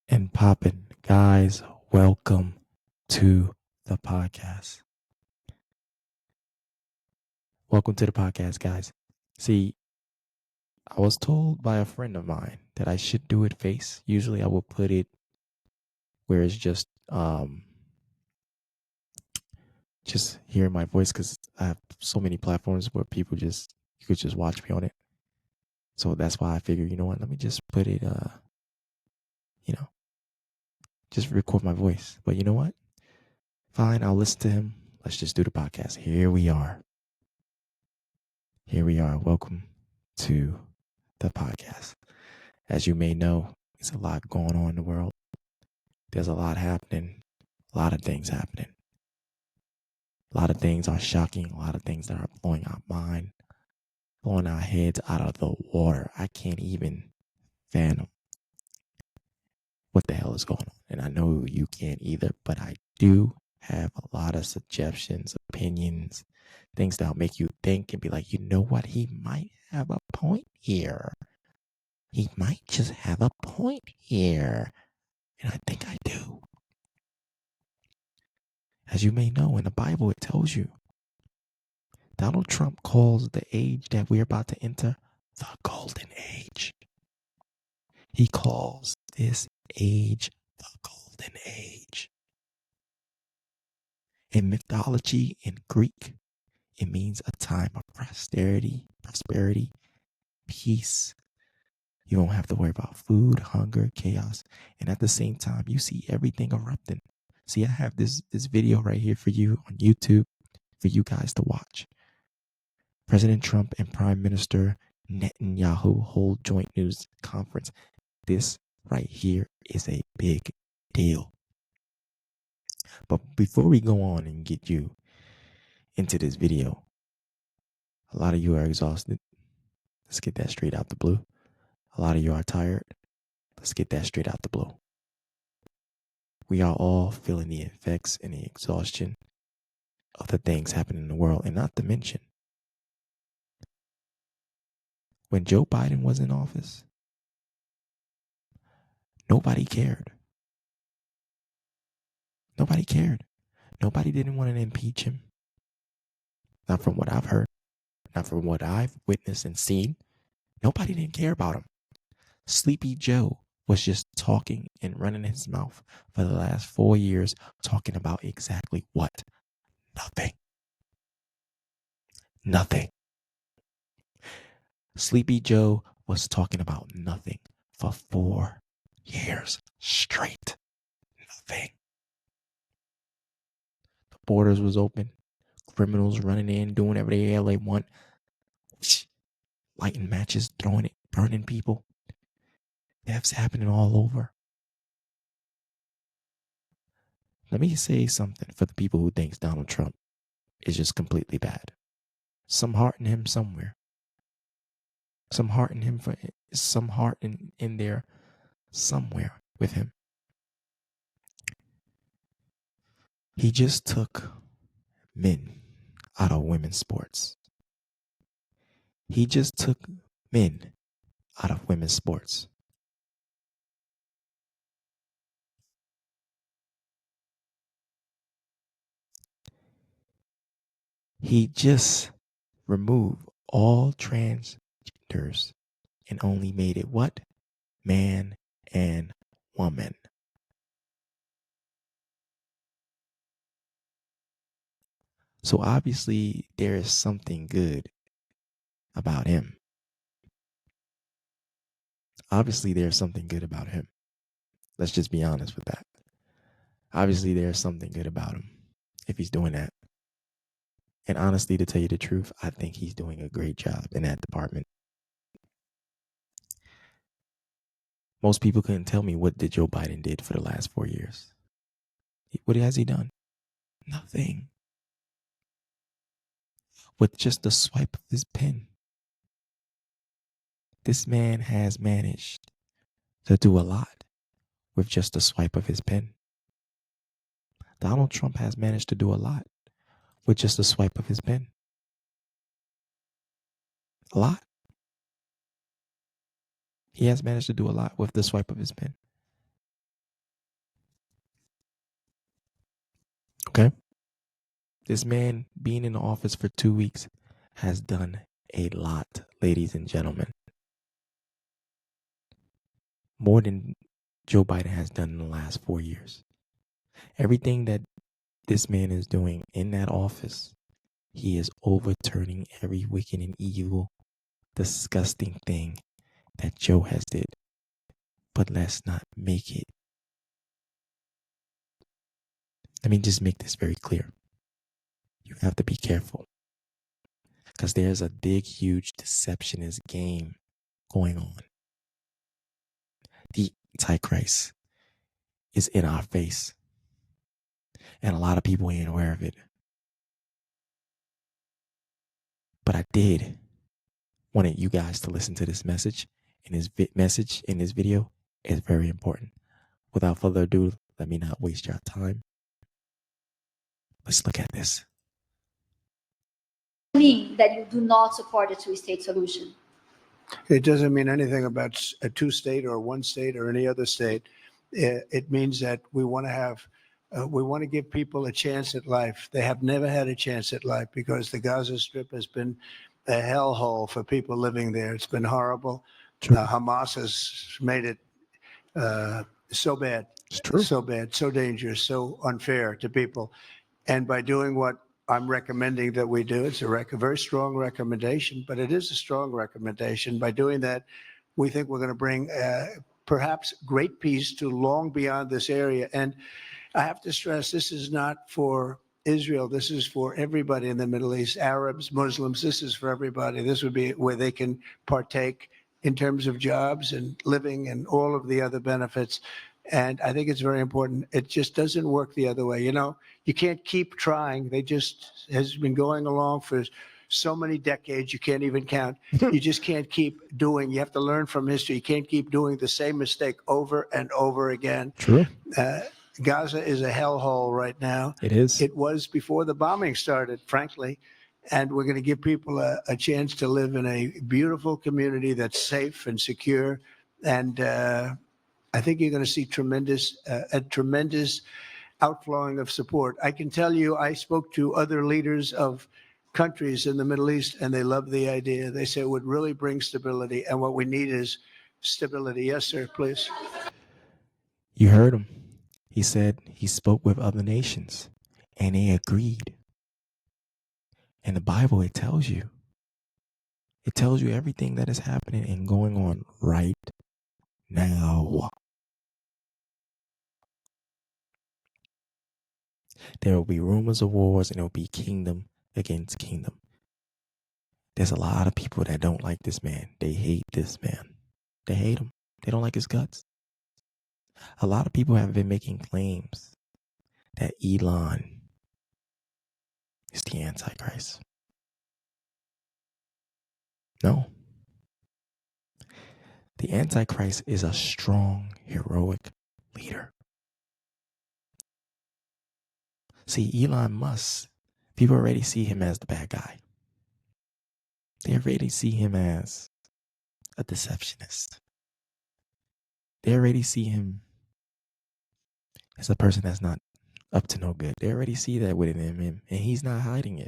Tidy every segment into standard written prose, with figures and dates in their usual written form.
and poppin'. Guys, welcome to the podcast. Welcome to the podcast, guys. See, I was told by a friend of mine that I should do it face. Usually I will put it where it's just hearing my voice because I have so many platforms where you could just watch me on it. So that's why I figured, you know what, let me just put it you know, just record my voice. But you know what? Fine, I'll listen to him. Let's just do the podcast. Here we are. Welcome to the podcast. As you may know, there's a lot going on in the world. There's a lot happening, a lot of things happening. A lot of things are shocking, a lot of things that are blowing our mind, blowing our heads out of the water. I can't even fathom what the hell is going on. And I know you can't either, but I do have a lot of suggestions, opinions, things that'll make you think and be like, you know what? He might have a point here. He might just have a point here. And I think I do. As you may know, in the Bible, it tells you Donald Trump calls the age that we're about to enter the golden age. He calls this age the golden age. In mythology, in Greek, it means a time of prosperity, peace. You don't have to worry about food, hunger, chaos. And at the same time, you see everything erupting. See, I have this video right here for you on YouTube for you guys to watch. President Trump and Prime Minister Netanyahu hold joint news conference. This right here is a big deal. But before we go on and get you into this video, a lot of you are exhausted. Let's get that straight out the blue. A lot of you are tired. Let's get that straight out the blue. We are all feeling the effects and the exhaustion of the things happening in the world. And not to mention, when Joe Biden was in office, nobody cared. Nobody cared. Nobody didn't want to impeach him. Not from what I've heard. Not from what I've witnessed and seen. Nobody didn't care about him. Sleepy Joe was just talking and running his mouth for the last 4 years, talking about exactly what? Nothing. Nothing. Sleepy Joe was talking about nothing for 4 years straight. Nothing. The borders was open. Criminals running in, doing whatever the hell they want. Lighting matches, throwing it, burning people. Deaths happening all over. Let me say something for the people who thinks Donald Trump is just completely bad. Some heart in him somewhere. Some heart in him in there somewhere with him. He just took men out of women's sports. He just took men out of women's sports. He just removed all transgenders and only made it what? Man and woman. So obviously there is something good about him. Obviously there's something good about him. Let's just be honest with that. Obviously there's something good about him if he's doing that. And honestly, to tell you the truth, I think he's doing a great job in that department. Most people couldn't tell me what did Joe Biden did for the last 4 years. What has he done? Nothing. With just the swipe of his pen. This man has managed to do a lot with just the swipe of his pen. Donald Trump has managed to do a lot with just the swipe of his pen. A lot. He has managed to do a lot with the swipe of his pen. Okay? This man being in the office for 2 weeks has done a lot, ladies and gentlemen. More than Joe Biden has done in the last 4 years. Everything that this man is doing in that office, he is overturning every wicked and evil, disgusting thing that Joe has did. But let's not make it. Let me just make this very clear. You have to be careful because there's a big, huge deceptionist game going on. The Antichrist is in our face, and a lot of people ain't aware of it. But I did wanted you guys to listen to this message, and this message in this video is very important. Without further ado, let me not waste your time. Let's look at this. Mean that you do not support a two-state solution? It doesn't mean anything about a two-state or one state or any other state. It means that we want to give people a chance at life. They have never had a chance at life because the Gaza Strip has been a hellhole for people living there. It's been horrible. Hamas has made it so bad, so bad, so dangerous, so unfair to people. And by doing what I'm recommending that we do, it's a very strong recommendation, but it is a strong recommendation. By doing that, we think we're going to bring perhaps great peace to long beyond this area. And I have to stress, this is not for Israel. This is for everybody in the Middle East, Arabs, Muslims. This is for everybody. This would be where they can partake in terms of jobs and living and all of the other benefits. And I think it's very important. It just doesn't work the other way. You know, you can't keep trying. They just has been going along for so many decades. You can't even count. You just can't keep doing. You have to learn from history. You can't keep doing the same mistake over and over again. True. Gaza is a hellhole right now. It is. It was before the bombing started, frankly. And we're going to give people a chance to live in a beautiful community that's safe and secure. And I think you're going to see a tremendous outflowing of support. I can tell you, I spoke to other leaders of countries in the Middle East, and they love the idea. They say it would really bring stability, and what we need is stability. Yes, sir, please. You heard him. He said he spoke with other nations, and they agreed. In the Bible, it tells you. It tells you everything that is happening and going on right now. There will be rumors of wars, and there will be kingdom against kingdom. There's a lot of people that don't like this man. They hate this man. They hate him. They don't like his guts. A lot of people have been making claims that Elon is the Antichrist. No. The Antichrist is a strong, heroic leader. See, Elon Musk, people already see him as the bad guy. They already see him as a deceptionist. They already see him as a person that's not up to no good. They already see that within him, and he's not hiding it.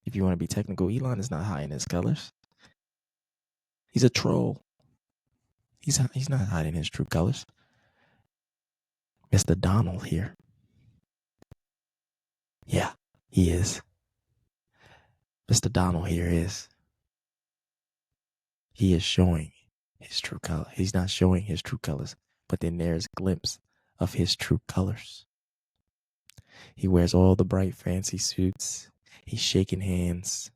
If you want to be technical, Elon is not hiding his colors. He's a troll. He's not hiding his true colors. Mr. Donald here. Yeah, he is. Mr. Donald here is. He is showing his true color. He's not showing his true colors, but then there's a glimpse of his true colors. He wears all the bright fancy suits. He's shaking hands,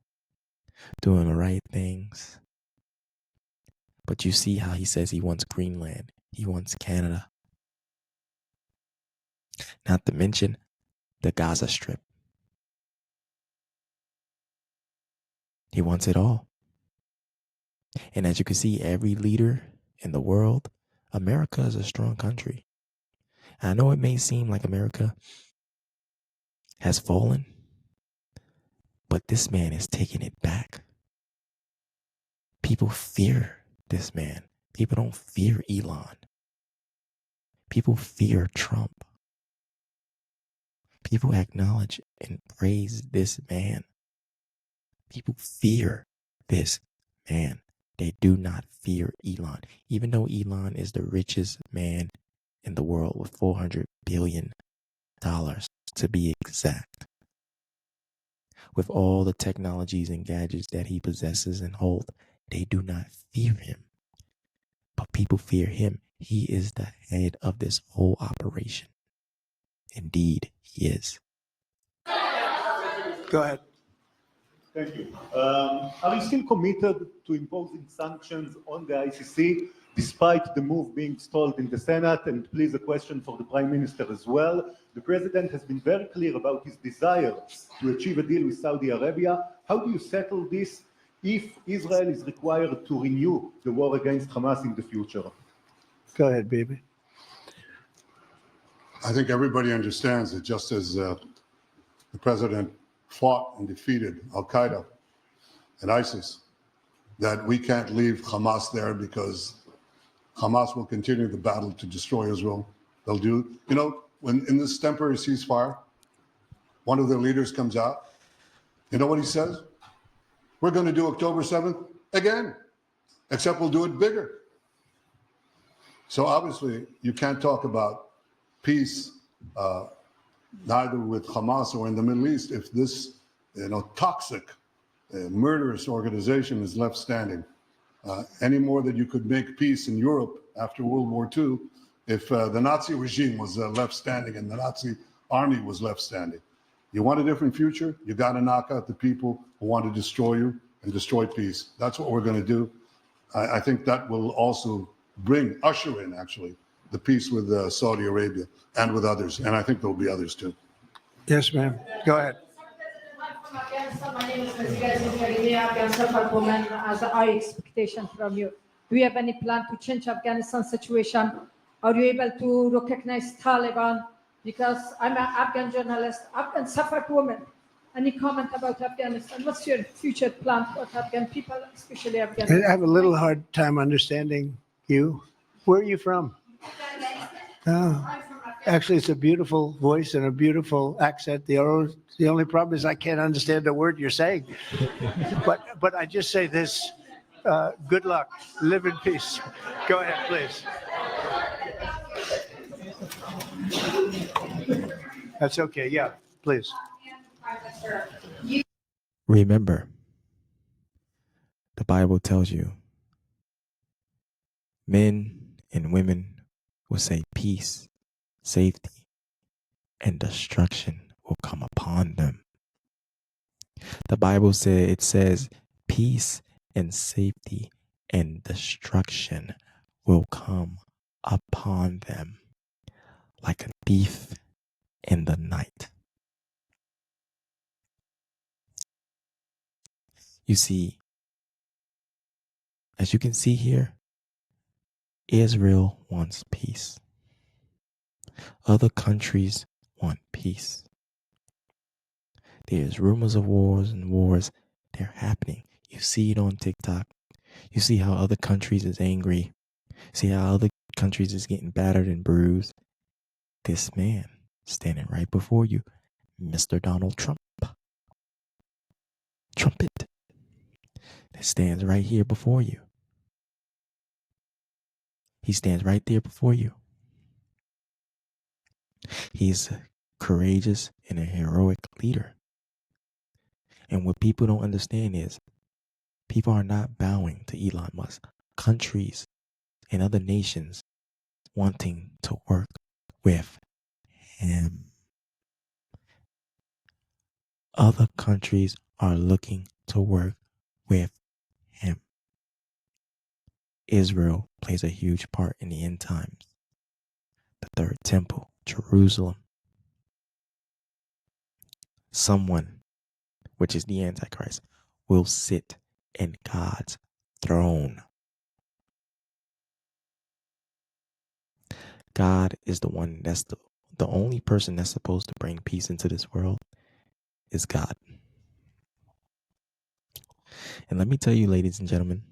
doing the right things. But you see how he says he wants Greenland. He wants Canada. Not to mention the Gaza Strip. He wants it all. And as you can see, every leader in the world, America is a strong country. I know it may seem like America has fallen, but this man is taking it back. People fear this man. People don't fear Elon. People fear Trump. People acknowledge and praise this man. People fear this man. They do not fear Elon, even though Elon is the richest man in the world with $400 billion to be exact. With all the technologies and gadgets that he possesses and holds, they do not fear him. But people fear him. He is the head of this whole operation. Indeed, he is. Go ahead. Thank you. Are you still committed to imposing sanctions on the ICC despite the move being stalled in the Senate? And please, a question for the Prime Minister as well. The President has been very clear about his desire to achieve a deal with Saudi Arabia. How do you settle this if Israel is required to renew the war against Hamas in the future? Go ahead, baby. I think everybody understands that just as the president fought and defeated Al-Qaeda and ISIS, that we can't leave Hamas there because Hamas will continue the battle to destroy Israel. They'll do, when in this temporary ceasefire, one of their leaders comes out, you know what he says? We're going to do October 7th again, except we'll do it bigger. So obviously, you can't talk about peace neither with Hamas or in the Middle East if this toxic, murderous organization is left standing. Any more that you could make peace in Europe after World War II if the Nazi regime was left standing and the Nazi army was left standing. You want a different future? You got to knock out the people who want to destroy you and destroy peace. That's what we're going to do. I think that will also usher in, actually, the peace with Saudi Arabia and with others. And I think there'll be others too. Yes, ma'am. Go ahead. My name is Afghan woman as a high expectation from you. Do you have any plan to change Afghanistan situation? Are you able to recognize Taliban? Because I'm an Afghan journalist, Afghan suffered woman. Any comment about Afghanistan? What's your future plan for Afghan people, especially Afghanistan? I have a little hard time understanding you. Where are you from? Oh, actually, it's a beautiful voice and a beautiful accent. The only problem is I can't understand a word you're saying. But I just say this: good luck, live in peace. Go ahead, please. That's okay. Yeah, please. Remember, the Bible tells you men and women will say peace, safety, and destruction will come upon them. The Bible says peace and safety and destruction will come upon them like a thief in the night. You see, as you can see here, Israel wants peace. Other countries want peace. There's rumors of wars and wars. They're happening. You see it on TikTok. You see how other countries is angry. See how other countries is getting battered and bruised. This man standing right before you, Mr. Donald Trump. Trumpet. That stands right here before you. He stands right there before you. He's a courageous and a heroic leader. And what people don't understand is people are not bowing to Elon Musk. Countries and other nations wanting to work with him. Other countries are looking to work with him. Israel plays a huge part in the end times. The third temple, Jerusalem. Someone, which is the Antichrist, will sit in God's throne. God is the one that's the only person that's supposed to bring peace into this world is God. And let me tell you, ladies and gentlemen,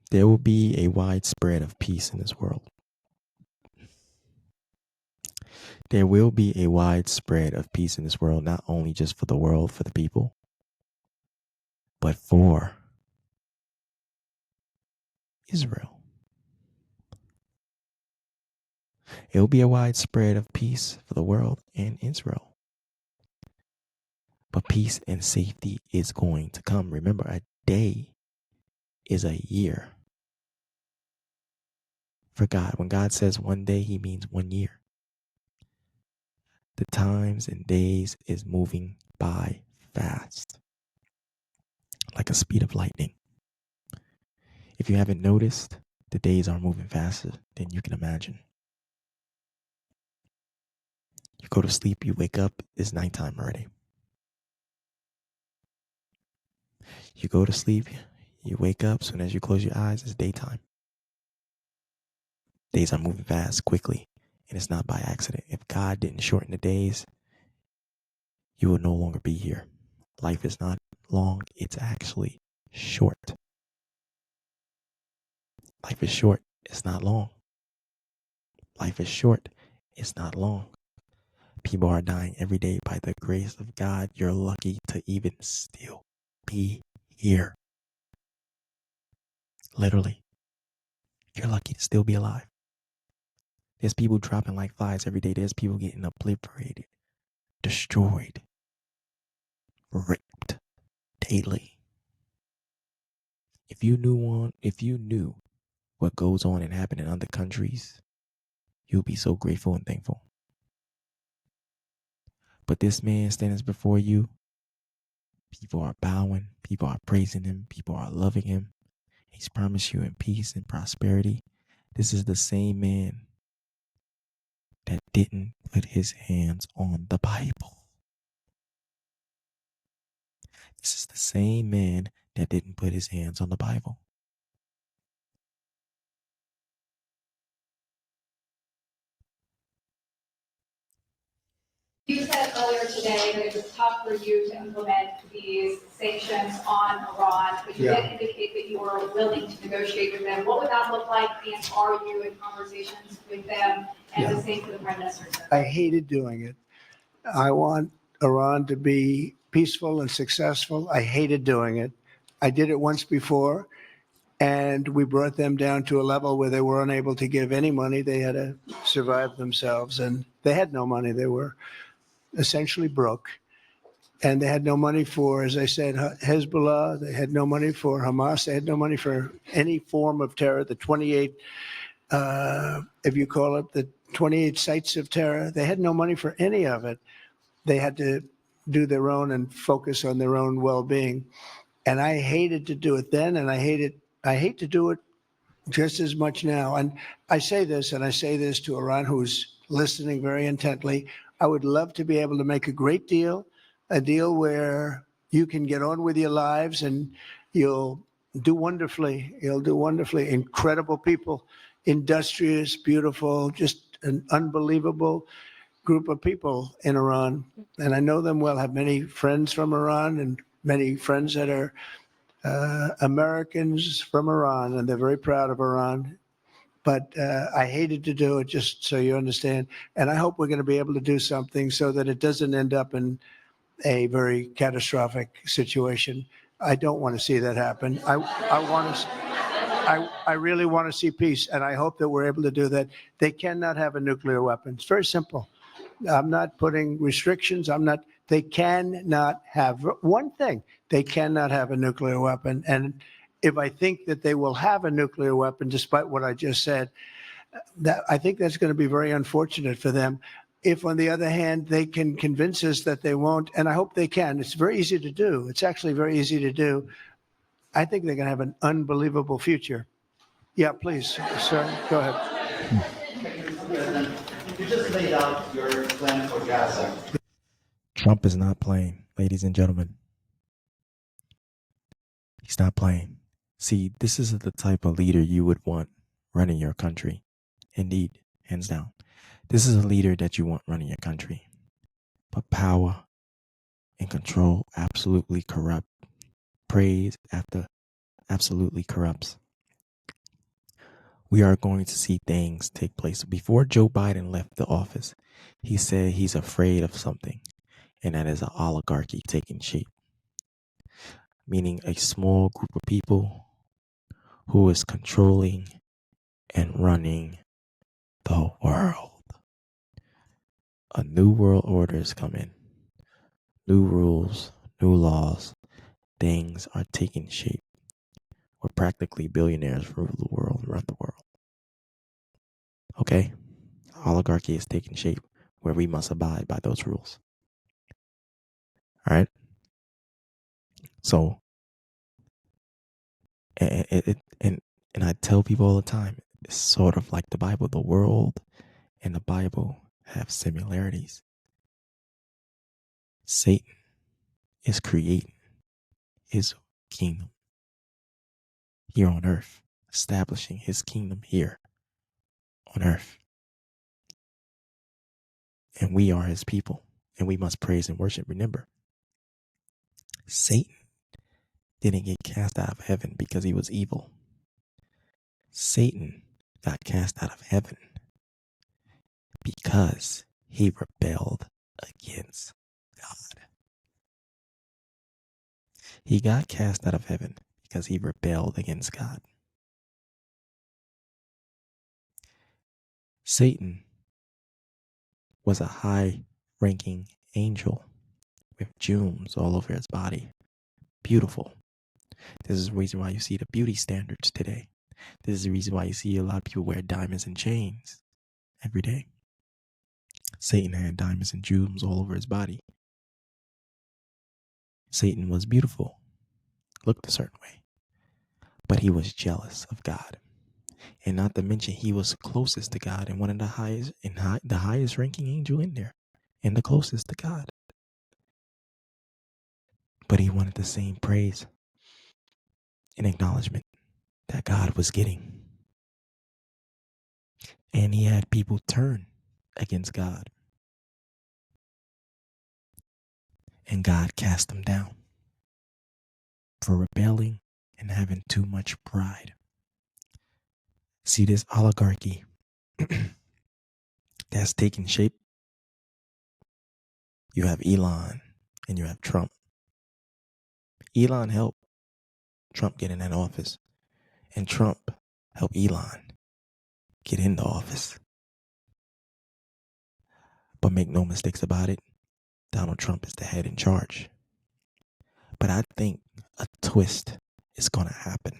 there will be a widespread of peace in this world. There will be a widespread of peace in this world, not only just for the world, for the people, but for Israel. It will be a widespread of peace for the world and Israel. But peace and safety is going to come. Remember, a day is a year. For God, when God says one day, he means 1 year. The times and days is moving by fast, like a speed of lightning. If you haven't noticed, the days are moving faster than you can imagine. You go to sleep, you wake up, it's nighttime already. You go to sleep, you wake up, soon as you close your eyes, it's daytime. Days are moving fast, quickly, and it's not by accident. If God didn't shorten the days, you would no longer be here. Life is not long, it's actually short. Life is short, it's not long. Life is short, it's not long. People are dying every day by the grace of God. You're lucky to even still be here. Literally, you're lucky to still be alive. There's people dropping like flies every day. There's people getting obliterated, destroyed, ripped daily. If you knew what goes on and happen in other countries, you'll be so grateful and thankful. But this man standing before you, people are bowing, people are praising him, people are loving him. He's promised you in peace and prosperity. This is the same man that didn't put his hands on the Bible. This is the same man that didn't put his hands on the Bible. You said earlier today that it was tough for you to implement these sanctions on Iran, but you did indicate that you were willing to negotiate with them. What would that look like, and are you in conversations with them? And the same for the Prime Minister. I hated doing it. I want Iran to be peaceful and successful. I hated doing it. I did it once before, and we brought them down to a level where they were unable to give any money. They had to survive themselves, and they had no money. They were essentially broke. And they had no money for, as I said, Hezbollah. They had no money for Hamas. They had no money for any form of terror. The 28, if you call it, the 28 sites of terror, they had no money for any of it. They had to do their own and focus on their own well-being. And I hated to do it then, and I hate to do it just as much now. And I say this, and I say this to Iran, who's listening very intently. I would love to be able to make a great deal, a deal where you can get on with your lives and you'll do wonderfully. You'll do wonderfully. Incredible people, industrious, beautiful, just an unbelievable group of people in Iran. And I know them well, have many friends from Iran and many friends that are Americans from Iran, and they're very proud of Iran. But I hated to do it, just so you understand. And I hope we're going to be able to do something so that it doesn't end up in a very catastrophic situation. I don't want to see that happen. I really want to see peace, and I hope that we're able to do that. They cannot have a nuclear weapon. It's very simple. I'm not putting restrictions. They cannot have one thing. They cannot have a nuclear weapon. And if I think that they will have a nuclear weapon, despite what I just said, I think that's going to be very unfortunate for them. If, on the other hand, they can convince us that they won't, and I hope they can, it's very easy to do. It's actually very easy to do. I think they're going to have an unbelievable future. Yeah, please, sir, go ahead. You just laid out your plan for Gaza. Trump is not playing, ladies and gentlemen. He's not playing. See, this is the type of leader you would want running your country. Indeed, hands down. This is a leader that you want running your country. But power and control absolutely corrupt. Praise after absolutely corrupts. We are going to see things take place. Before Joe Biden left the office, he said he's afraid of something, and that is an oligarchy taking shape, meaning a small group of people who is controlling and running the world. A new world order is coming. New rules, new laws, things are taking shape. Where practically billionaires rule the world, run the world. Okay? Oligarchy is taking shape where we must abide by those rules. All right? So, and I tell people all the time, it's sort of like the Bible. The world and the Bible have similarities. Satan is creating his kingdom here on earth, establishing his kingdom here on earth. And we are his people, and we must praise and worship. Remember, Satan didn't get cast out of heaven because he was evil. Satan got cast out of heaven because he rebelled against God. He got cast out of heaven because he rebelled against God. Satan was a high-ranking angel with jewels all over his body. Beautiful. This is the reason why you see the beauty standards today. This is the reason why you see a lot of people wear diamonds and chains every day. Satan had diamonds and jewels all over his body. Satan was beautiful, looked a certain way, but he was jealous of God. And not to mention, he was closest to God and one of the highest the highest ranking angel in there, and the closest to God. But he wanted the same praise and acknowledgement that God was getting. And he had people turn against God. And God cast them down for rebelling and having too much pride. See this oligarchy that's taking shape? You have Elon and you have Trump. Elon helped Trump get in that office, and Trump helped Elon get in the office. But make no mistakes about it, Donald Trump is the head in charge. But I think a twist is going to happen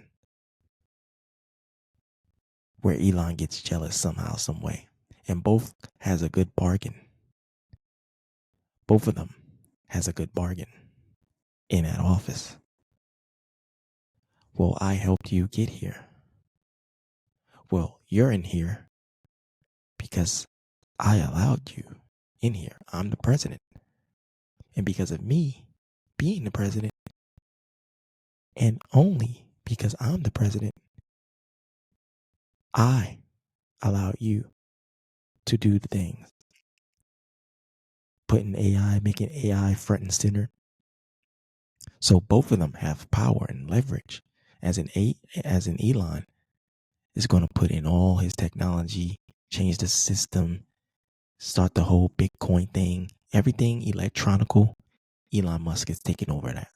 where Elon gets jealous somehow, some way. And both has a good bargain. Both of them has a good bargain in that office. Well, I helped you get here. Well, you're in here because I allowed you in here. I'm the president. And because of me being the president, and only because I'm the president, I allow you to do the things. Putting AI, making AI front and center. So both of them have power and leverage. As an Elon is going to put in all his technology, change the system, start the whole Bitcoin thing, everything electronical. Elon Musk is taking over that.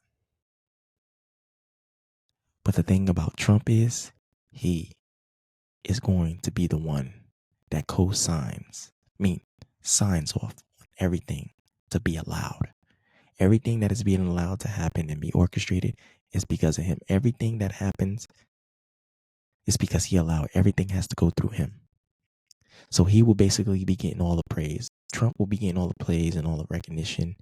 But the thing about Trump is he is going to be the one that signs off on everything to be allowed. Everything that is being allowed to happen and be orchestrated is because of him. Everything that happens is because he allowed. Everything has to go through him. So he will basically be getting all the praise. Trump will be getting all the praise and all the recognition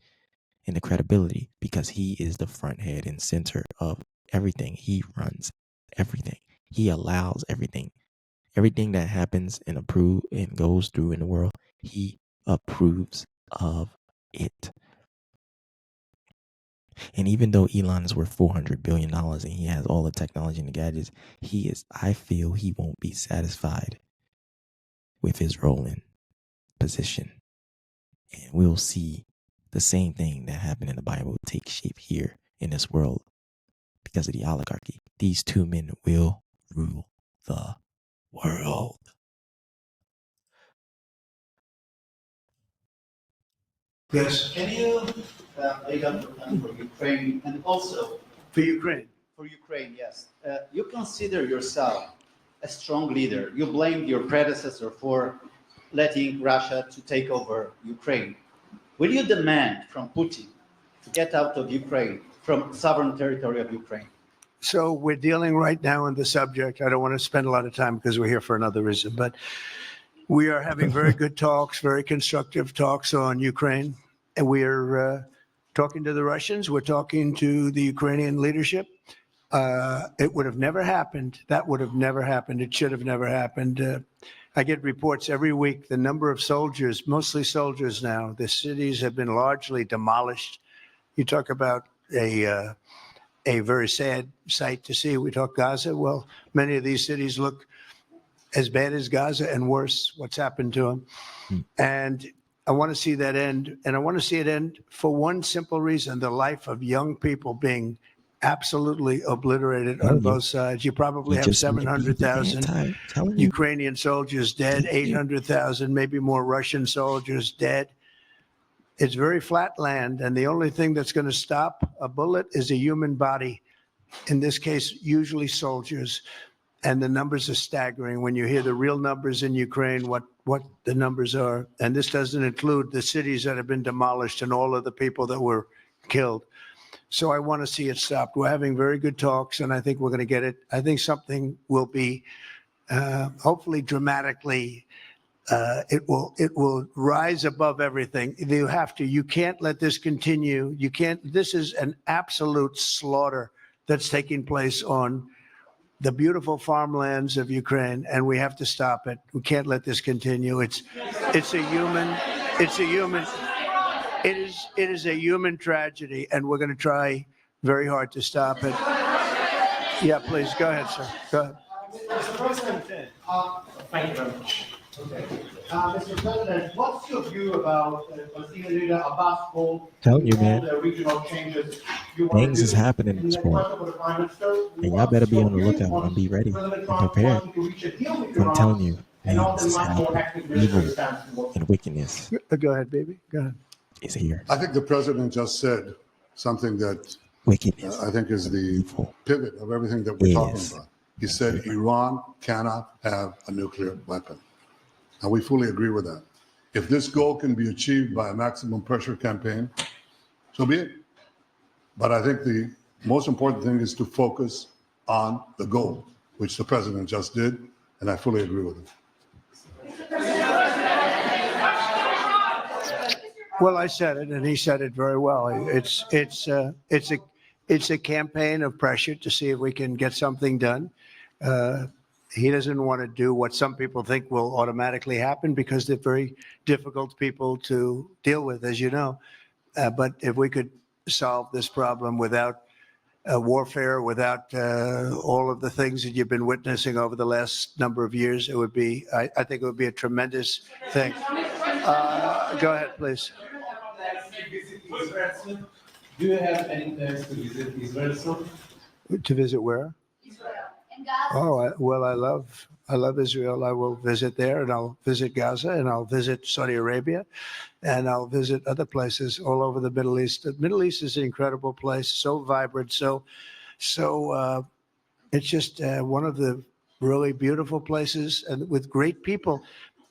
and the credibility because he is the front head and center of everything. He runs everything. He allows everything. Everything that happens and goes through in the world, he approves of it. And even though Elon is worth $400 billion and he has all the technology and the gadgets, I feel he won't be satisfied with his role in position. And we'll see the same thing that happened in the Bible take shape here in this world because of the oligarchy. These two men will rule the world. Yes, Can you lay down your plan for Ukraine and also for Ukraine. for Ukraine? Yes, you consider yourself a strong leader. You blamed your predecessor for letting Russia to take over Ukraine. Will you demand from Putin to get out of Ukraine, from sovereign territory of Ukraine? So we're dealing right now in the subject. I don't want to spend a lot of time because we're here for another reason, but we are having very good talks, very constructive talks on Ukraine. And we're talking to the Russians. We're talking to the Ukrainian leadership. It would have never happened. That would have never happened. It should have never happened. I get reports every week. The number of soldiers, mostly soldiers now, the cities have been largely demolished. You talk about a very sad sight to see. We talk Gaza. Well, many of these cities look as bad as Gaza and worse. What's happened to them? Hmm. And I want to see that end. And I want to see it end for one simple reason: the life of young people being absolutely obliterated on Telling you. both sides. You probably You have just might be the 700,000 anti. Telling you. Ukrainian soldiers dead, Thank you. 800,000, maybe more Russian soldiers dead. It's very flat land, and the only thing that's going to stop a bullet is a human body. In this case, usually soldiers. And the numbers are staggering when you hear the real numbers in Ukraine, what the numbers are. And this doesn't include the cities that have been demolished and all of the people that were killed. So I want to see it stopped. We're having very good talks, and I think we're going to get it. I think something will be hopefully dramatically. It will rise above everything. You have to. You can't let this continue. You can't. This is an absolute slaughter that's taking place on the beautiful farmlands of Ukraine, and we have to stop it. We can't let this continue. It is a human tragedy, and we're going to try very hard to stop it. Yeah, please go ahead, sir. Go ahead. Mr. President, thank you very much. Okay. Mr. President, what's your view about Palestinian leader Abbas call Telling you, all man. the regional changes you want Things to is do? happening in And the sport. question for the Prime Minister, And y'all better be on the what's your lookout and be ready President and Trump prepared. wanting to reach a deal with I'm Iran telling you, and not things a is much more happening. active military Evil stance towards and wickedness Go ahead, baby. Go ahead. is here. I think the president just said something that Wickedness. I think is the Evil pivot of everything that we're talking is about. He said Iran cannot have a nuclear weapon. And we fully agree with that. If this goal can be achieved by a maximum pressure campaign, so be it. But I think the most important thing is to focus on the goal, which the president just did, and I fully agree with him. Well, I said it, and he said it very well. It's a campaign of pressure to see if we can get something done. He doesn't want to do what some people think will automatically happen because they're very difficult people to deal with, as you know. But if we could solve this problem without warfare, without all of the things that you've been witnessing over the last number of years, it would be. I think it would be a tremendous thing. Go ahead, please. Do you have any plans to visit Israel soon? To visit where? In Gaza. Oh, well, I love Israel. I will visit there, and I'll visit Gaza, and I'll visit Saudi Arabia, and I'll visit other places all over the Middle East. The Middle East is an incredible place, so vibrant, so it's just one of the really beautiful places, and with great people.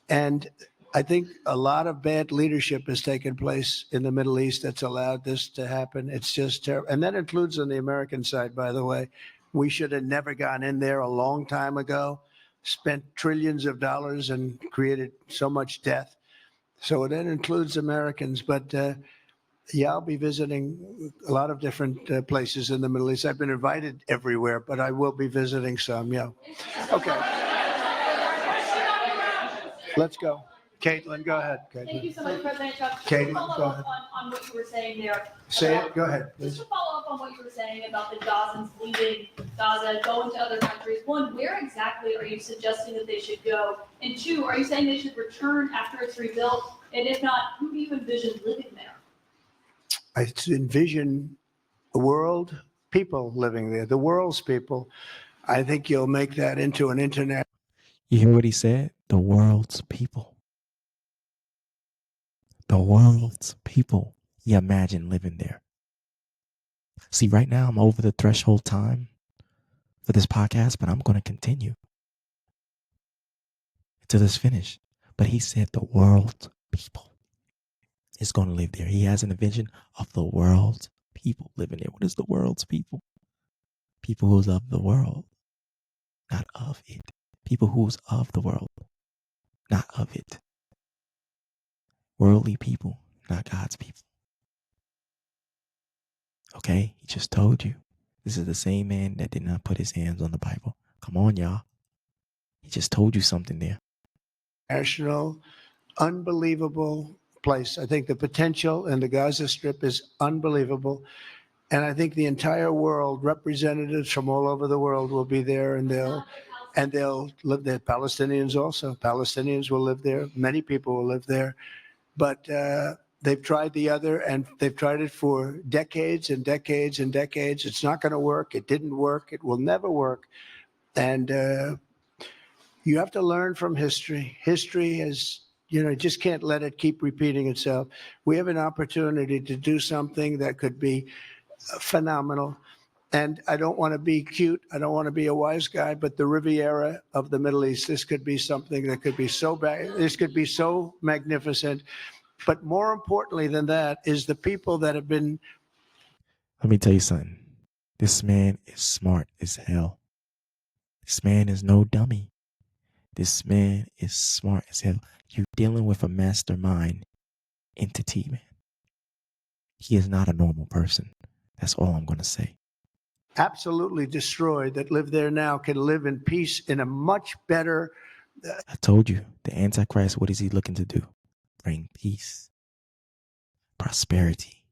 And I think a lot of bad leadership has taken place in the Middle East that's allowed this to happen. It's just terrible. And that includes on the American side, by the way. We should have never gone in there a long time ago, spent trillions of dollars and created so much death. So that includes Americans. But yeah, I'll be visiting a lot of different places in the Middle East. I've been invited everywhere, but I will be visiting some. Yeah. Okay. Let's go. Caitlin, go ahead. Thank you so much, President Trump. Just Katie, to follow go up ahead. on what you were saying there. Say it. Go ahead, Just please. to follow up on what you were saying about the Gazans leaving Gaza, going to other countries. One, where exactly are you suggesting that they should go? And two, are you saying they should return after it's rebuilt? And if not, who do you envision living there? I envision the world, people living there, the world's people. I think you'll make that into an internet. You hear what he said? The world's people. The world's people. You imagine living there. See, right now I'm over the threshold time for this podcast, but I'm going to continue until it's finished. But he said the world's people is going to live there. He has a vision of the world's people living there. What is the world's people? People who's of the world, not of it. People who's of the world, not of it. Worldly people, not God's people. Okay? He just told you. This is the same man that did not put his hands on the Bible. Come on, y'all. He just told you something there. National, unbelievable place. I think the potential in the Gaza Strip is unbelievable. And I think the entire world, representatives from all over the world will be there, and they'll live there. Palestinians also. Palestinians will live there. Many people will live there. But they've tried the other, and they've tried it for decades and decades and decades. It's not going to work. It didn't work. It will never work. And you have to learn from history. History is, just can't let it keep repeating itself. We have an opportunity to do something that could be phenomenal. And I don't want to be cute. I don't want to be a wise guy, but the Riviera of the Middle East, this could be something that could be so bad. This could be so magnificent. But more importantly than that is the people that have been. Let me tell you something. This man is smart as hell. This man is no dummy. This man is smart as hell. You're dealing with a mastermind entity, man. He is not a normal person. That's all I'm going to say. Absolutely destroyed that live there now can live in peace in a much better. I told you, the Antichrist, what is he looking to do? Bring peace, prosperity.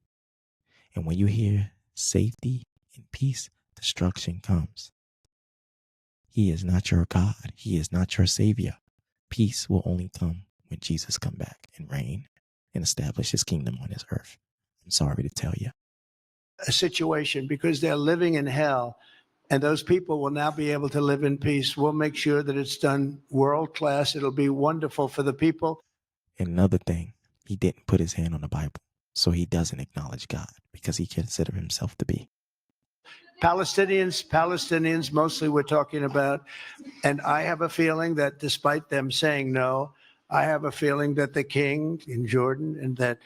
And when you hear safety and peace, destruction comes. He is not your God. He is not your savior. Peace will only come when Jesus come back and reign and establish his kingdom on this earth. I'm sorry to tell you. A situation because they're living in hell, and those people will now be able to live in peace. We'll make sure that it's done world class. It'll be wonderful for the people. And another thing, he didn't put his hand on the Bible, so he doesn't acknowledge God because he considers himself to be. Palestinians mostly we're talking about. And I have a feeling that despite them saying no, I have a feeling that the king in Jordan and that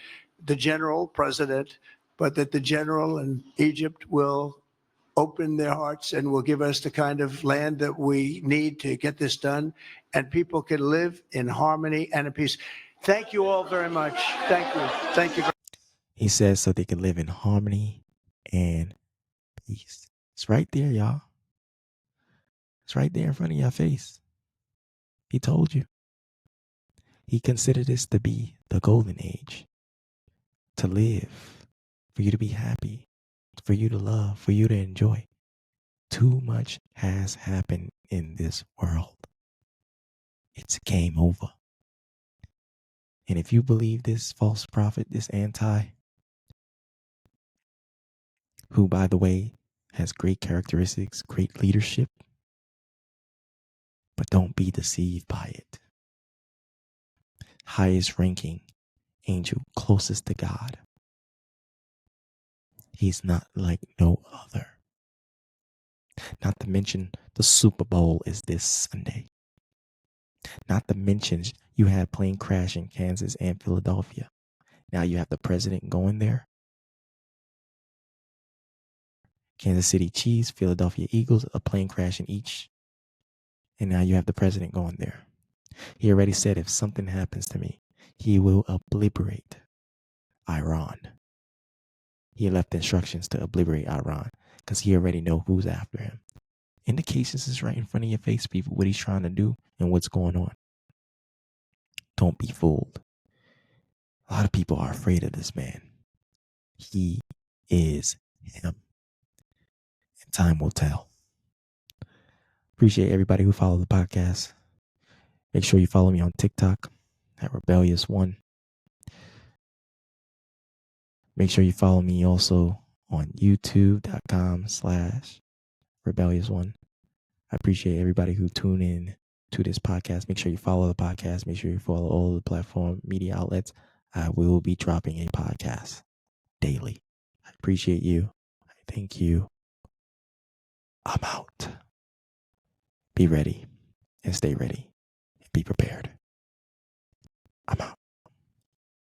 the general president, but that the general in Egypt will open their hearts and will give us the kind of land that we need to get this done, and people can live in harmony and in peace. Thank you all very much. Thank you. Thank you. He says so they can live in harmony and peace. It's right there, y'all. It's right there in front of your face. He told you. He considered this to be the golden age. To live, for you to be happy, for you to love, for you to enjoy. Too much has happened in this world. It's game over. And if you believe this false prophet, this anti, who, by the way, has great characteristics, great leadership, but don't be deceived by it. Highest ranking angel, closest to God. He's not like no other. Not to mention the Super Bowl is this Sunday. Not to mention you had plane crash in Kansas and Philadelphia. Now you have the president going there. Kansas City Chiefs, Philadelphia Eagles, a plane crash in each. And now you have the president going there. He already said if something happens to me, he will obliterate Iran. He left instructions to obliterate Iran because he already know who's after him. Indications is right in front of your face, people, what he's trying to do and what's going on. Don't be fooled. A lot of people are afraid of this man. He is him. And time will tell. Appreciate everybody who followed the podcast. Make sure you follow me on TikTok at Rebellious1. Make sure you follow me also on youtube.com/Rebellious1. I appreciate everybody who tuned in to this podcast. Make sure you follow the podcast. Make sure you follow all the platform media outlets. We will be dropping a podcast daily. I appreciate you. I thank you. I'm out. Be ready and stay ready and be prepared. I'm out.